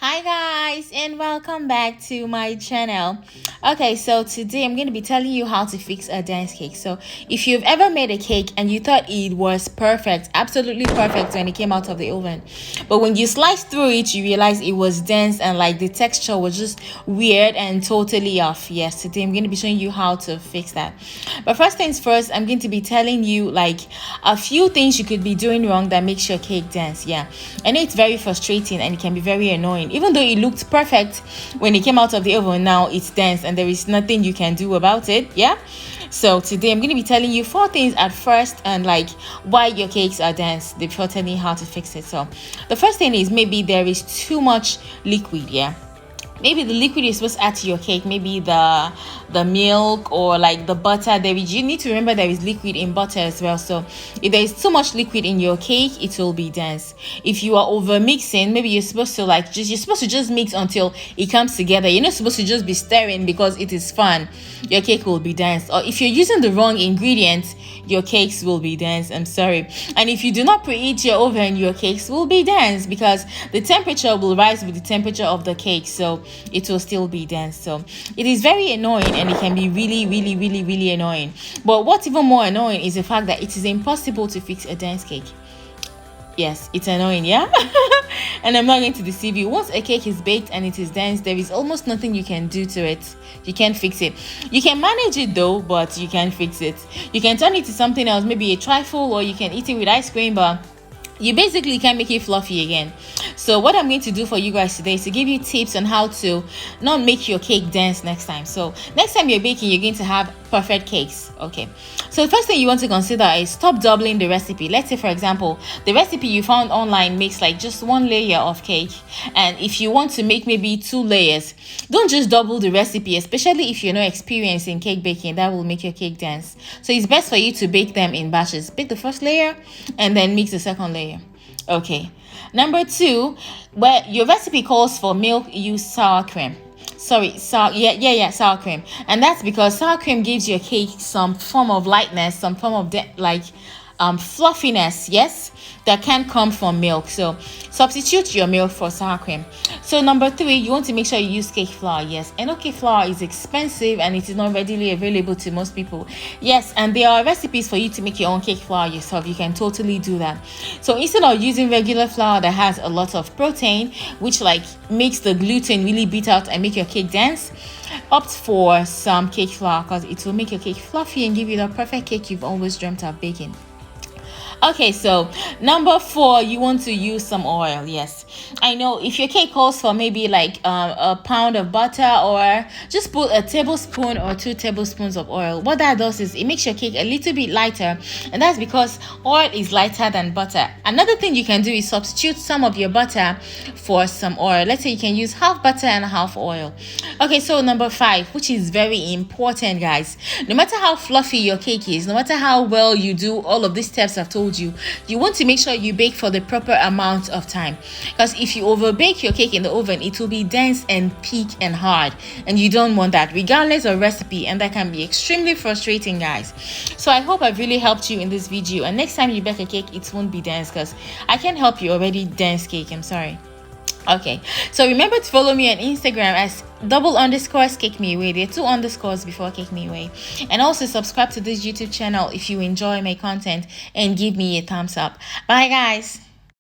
Hi guys, and welcome back to my channel. Okay, so today I'm going to be telling you how to fix a dense cake. So if you've ever made a cake and you thought it was perfect, absolutely perfect when it came out of the oven, but when you sliced through it you realize it was dense and like the texture was just weird and totally off. Yes, today I'm going to be showing you how to fix that. But first things first, I'm going to be telling you like a few things you could be doing wrong that makes your cake dense. Yeah, I know it's very frustrating and it can be very annoying. Even though it looked perfect when it came out of the oven, now it's dense and there is nothing you can do about it. Yeah, so today I'm going to be telling you 4 things at first and like why your cakes are dense before telling you how to fix it. So the first thing is maybe there is too much liquid. Yeah, maybe the liquid you're supposed to add to your cake, maybe the milk or like the butter. You need to remember there is liquid in butter as well. So if there is too much liquid in your cake, it will be dense. If you are over mixing, maybe you're supposed to just mix until it comes together. You're not supposed to just be stirring because it is fun. Your cake will be dense. Or if you're using the wrong ingredients, your cakes will be dense. I'm sorry. And if you do not preheat your oven, your cakes will be dense because the temperature will rise with the temperature of the cake, so it will still be dense. So it is very annoying and it can be really annoying. But what's even more annoying is the fact that it is impossible to fix a dense cake. Yes, it's annoying, yeah. And I'm not going to deceive you. Once a cake is baked and it is dense, there is almost nothing you can do to it. You can't fix it. You can manage it though, but you can't fix it. You can turn it to something else, maybe a trifle, or you can eat it with ice cream, but you basically can't make it fluffy again. So what I'm going to do for you guys today is to give you tips on how to not make your cake dense next time. So next time you're baking, you're going to have perfect cakes. Okay, so the first thing you want to consider is stop doubling the recipe. Let's say, for example, the recipe you found online makes like just 1 layer of cake, and if you want to make maybe 2 layers, don't just double the recipe, especially if you're not experienced in cake baking. That will make your cake dense. So it's best for you to bake them in batches. Bake the first layer and then mix the second layer. Okay, number 2, where your recipe calls for milk, use sour cream. Sour cream. And that's because sour cream gives your cake some form of lightness, some form of fluffiness, yes, that can come from milk. So substitute your milk for sour cream. So number 3, you want to make sure you use cake flour. Yes, I know cake flour is expensive and it is not readily available to most people. Yes, and there are recipes for you to make your own cake flour yourself. You can totally do that. So instead of using regular flour that has a lot of protein, which like makes the gluten really beat out and make your cake dense, opt for some cake flour because it will make your cake fluffy and give you the perfect cake you've always dreamt of baking. Okay, so number 4, you want to use some oil. Yes, I know if your cake calls for maybe like a pound of butter, or just put a tablespoon or 2 tablespoons of oil. What that does is it makes your cake a little bit lighter, and that's because oil is lighter than butter. Another thing you can do is substitute some of your butter for some oil. Let's say you can use half butter and half oil. Okay, so number 5, which is very important, guys. No matter how fluffy your cake is, no matter how well you do all of these steps I've told you, you want to make sure you bake for the proper amount of time, because if you over bake your cake in the oven, it will be dense and peak and hard, and you don't want that regardless of recipe, and that can be extremely frustrating, guys. So I hope I've really helped you in this video, and next time you bake a cake, it won't be dense because I can't help you already dense cake. I'm sorry. Okay, so remember to follow me on Instagram as _cake_me_away. There are 2 underscores before cake me away. And also subscribe to this YouTube channel if you enjoy my content and give me a thumbs up. Bye guys.